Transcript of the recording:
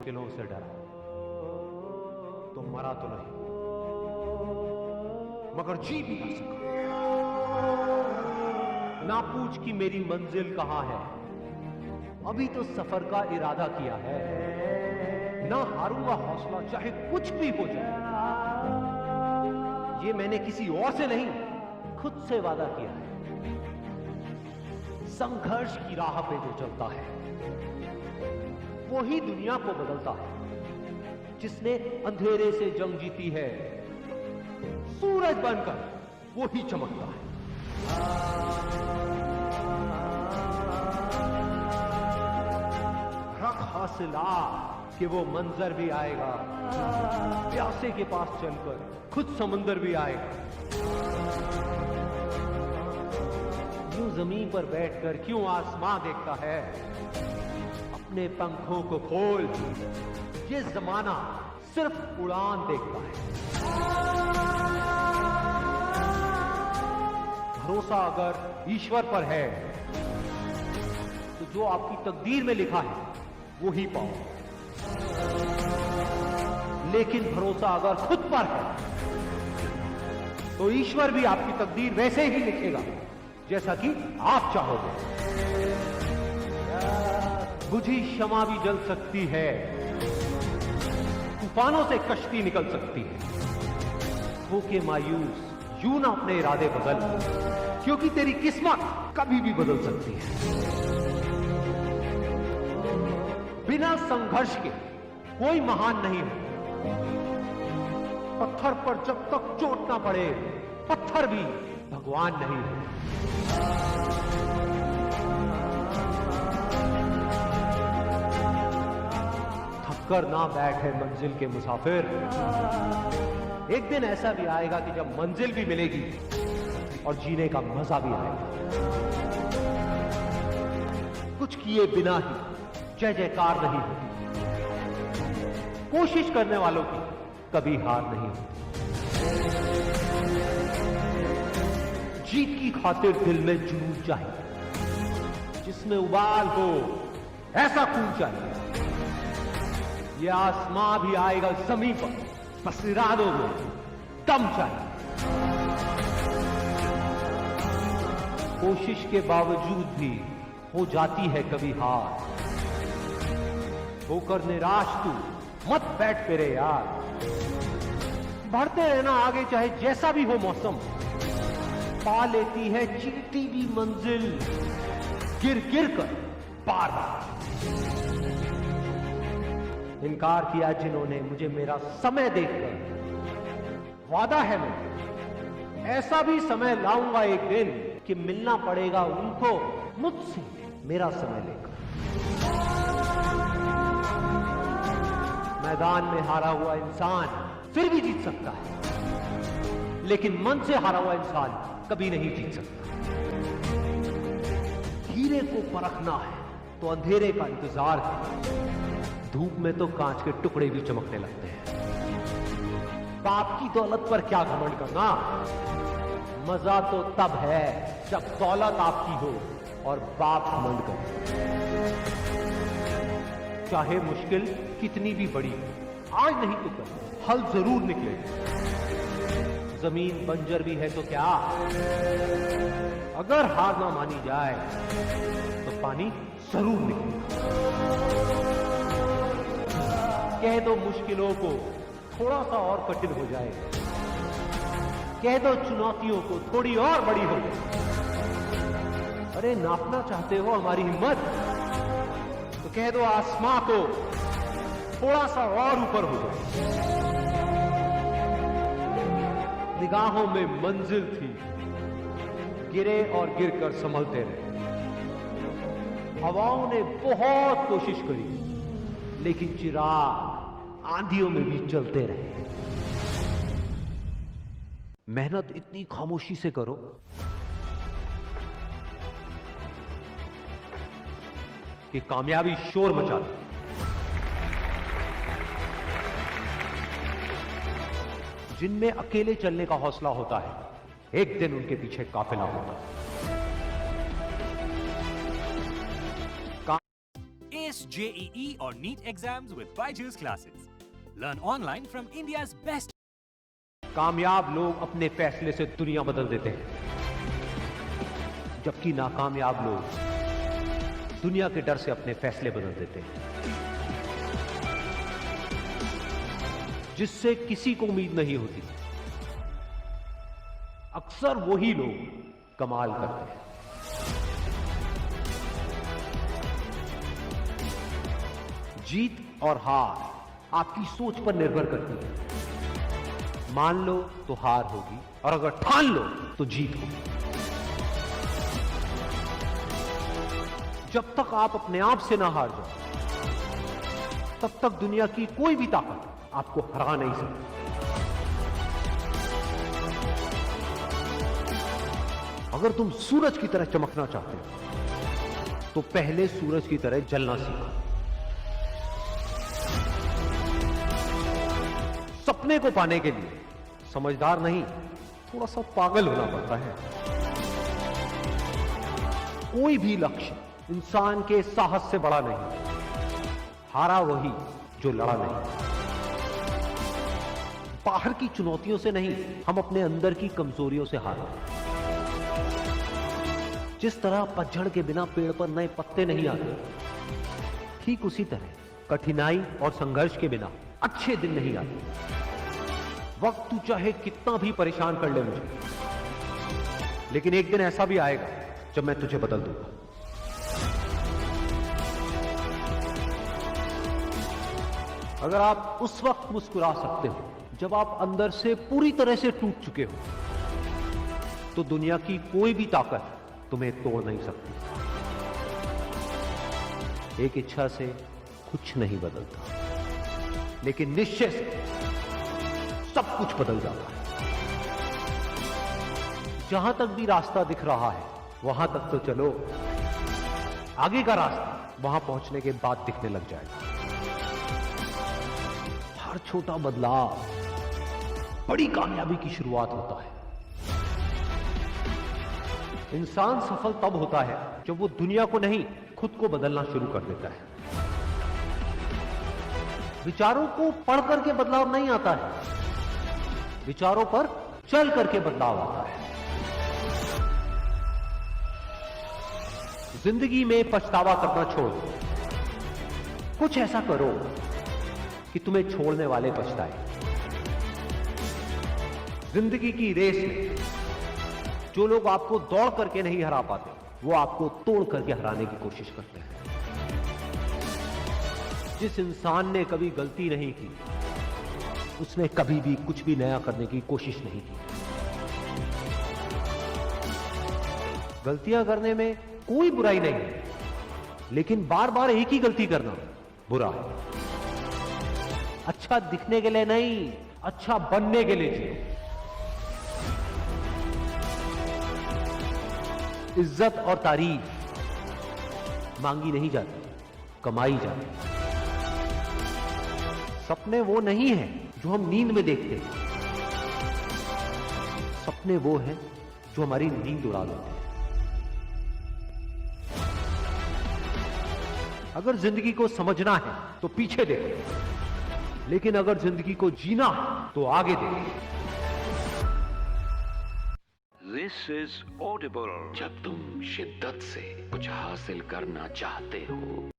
दिलों से डरा तो मरा तो नहीं मगर जी भी ना सका। ना पूछ कि मेरी मंजिल कहां है, अभी तो सफर का इरादा किया है। ना हारूंगा हौसला चाहे कुछ भी हो जाए, ये मैंने किसी और से नहीं खुद से वादा किया है। संघर्ष की राह पे जो चलता है वो ही दुनिया को बदलता है। जिसने अंधेरे से जंग जीती है, सूरज बनकर वो ही चमकता है। रख हासिला कि वो मंजर भी आएगा, प्यासे के पास चलकर खुद समुंदर भी आएगा। यूं जमीन पर बैठकर क्यों आसमां देखता है, अपने पंखों को खोल, ये जमाना सिर्फ उड़ान देखता है। भरोसा अगर ईश्वर पर है तो जो आपकी तकदीर में लिखा है वो ही पाओ, लेकिन भरोसा अगर खुद पर है तो ईश्वर भी आपकी तकदीर वैसे ही लिखेगा जैसा कि आप चाहोगे। बुझी शमा भी जल सकती है, तूफानों से कश्ती निकल सकती है। हो के मायूस यूं ना अपने इरादे बदल, क्योंकि तेरी किस्मत कभी भी बदल सकती है। बिना संघर्ष के कोई महान नहीं है। पत्थर पर जब तक चोट ना पड़े, पत्थर भी भगवान नहीं है। थककर ना बैठे मंजिल के मुसाफिर, एक दिन ऐसा भी आएगा कि जब मंजिल भी मिलेगी और जीने का मजा भी आएगा। कुछ किए बिना ही जय जयकार नहीं होती, कोशिश करने वालों की कभी हार नहीं होती। जीत की खातिर दिल में जुनून चाहिए, जिसमें उबाल हो ऐसा खून चाहिए। ये आसमां भी आएगा जमीन पर, बस इरादों में दम चाहिए। कोशिश के बावजूद भी हो जाती है कभी हार, होकर निराश तू मत बैठ मेरे यार। बढ़ते रहना आगे चाहे जैसा भी हो मौसम, पा लेती है चीटी भी मंजिल गिर गिर कर बार बार। इनकार किया जिन्होंने मुझे मेरा समय देखकर, वादा है मैं ऐसा भी समय लाऊंगा एक दिन कि मिलना पड़ेगा उनको मुझसे मेरा समय लेकर। मैदान में हारा हुआ इंसान फिर भी जीत सकता है, लेकिन मन से हारा हुआ इंसान कभी नहीं जीत सकता। हीरे को परखना है तो अंधेरे का इंतजार है, धूप में तो कांच के टुकड़े भी चमकने लगते हैं। बाप की दौलत पर क्या घमंड करना, मजा तो तब है जब दौलत आपकी हो और बाप घमंड करे। चाहे मुश्किल कितनी भी बड़ी हो, आज नहीं तो कल हल जरूर निकलेगा। जमीन बंजर भी है तो क्या, अगर हार ना मानी जाए तो पानी जरूर निकलेगा। कह दो मुश्किलों को थोड़ा सा और कठिन हो जाए, कह दो चुनौतियों को थोड़ी और बड़ी हो जाए। अरे नापना चाहते हो हमारी हिम्मत, तो कह दो आसमां को थोड़ा सा और ऊपर हो जाए। निगाहों में मंजिल थी, गिरे और गिरकर संभलते रहे। हवाओं ने बहुत कोशिश करी, लेकिन चिराग आंधियों में भी चलते रहे। मेहनत इतनी खामोशी से करो कि कामयाबी शोर मचा दे। जिनमें अकेले चलने का हौसला होता है, एक दिन उनके पीछे काफिला होता है। इस JEE or NEET exams with Byju's classes. Learn online from India's best. कामयाब लोग अपने फैसले से दुनिया बदल देते हैं, जबकि नाकामयाब लोग दुनिया के डर से अपने फैसले बदल देते हैं, जिससे किसी को उम्मीद नहीं होती। अक्सर वही लोग कमाल करते हैं। जीत और हार आपकी सोच पर निर्भर करती है। मान लो तो हार होगी, और अगर ठान लो तो जीत होगी। जब तक आप अपने आप से ना हार जाओ, तब तक दुनिया की कोई भी ताकत आपको हरा नहीं सकती। अगर तुम सूरज की तरह चमकना चाहते हो, तो पहले सूरज की तरह जलना सीखो। सपने को पाने के लिए समझदार नहीं, थोड़ा सा पागल होना पड़ता है। कोई भी लक्ष्य इंसान के साहस से बड़ा नहीं। हारा वही जो लड़ा नहीं। बाहर की चुनौतियों से नहीं, हम अपने अंदर की कमजोरियों से हारते। जिस तरह पतझड़ के बिना पेड़ पर नए पत्ते नहीं आते, ठीक उसी तरह कठिनाई और संघर्ष के बिना अच्छे दिन नहीं आते। वक्त तू चाहे कितना भी परेशान कर ले मुझे, लेकिन एक दिन ऐसा भी आएगा जब मैं तुझे बदल दूंगा। अगर आप उस वक्त मुस्कुरा सकते हो जब आप अंदर से पूरी तरह से टूट चुके हो, तो दुनिया की कोई भी ताकत तुम्हें तोड़ नहीं सकती। एक इच्छा से कुछ नहीं बदलता, लेकिन निश्चय से सब कुछ बदल जाता है। जहां तक भी रास्ता दिख रहा है, वहां तक तो चलो। आगे का रास्ता वहां पहुंचने के बाद दिखने लग जाएगा। हर छोटा बदलाव बड़ी कामयाबी की शुरुआत होता है। इंसान सफल तब होता है जब वो दुनिया को नहीं, खुद को बदलना शुरू कर देता है। विचारों को पढ़ करके बदलाव नहीं आता है, विचारों पर चल करके बदलाव आता है। जिंदगी में पछतावा करना छोड़ दो। कुछ ऐसा करो कि तुम्हें छोड़ने वाले पछताए। जिंदगी की रेस में जो लोग आपको दौड़ करके नहीं हरा पाते, वो आपको तोड़ करके हराने की कोशिश करते हैं। जिस इंसान ने कभी गलती नहीं की, उसने कभी भी कुछ भी नया करने की कोशिश नहीं की। गलतियां करने में कोई बुराई नहीं है, लेकिन बार बार एक ही गलती करना बुरा है। अच्छा दिखने के लिए नहीं, अच्छा बनने के लिए जियो। इज्जत और तारीफ मांगी नहीं जाती, कमाई जाती। सपने वो नहीं है जो हम नींद में देखते हैं, सपने वो हैं जो हमारी नींद उड़ा देते हैं। अगर जिंदगी को समझना है तो पीछे देखो, लेकिन अगर जिंदगी को जीना है तो आगे देखो। This is Audible। जब तुम शिद्दत से कुछ हासिल करना चाहते हो,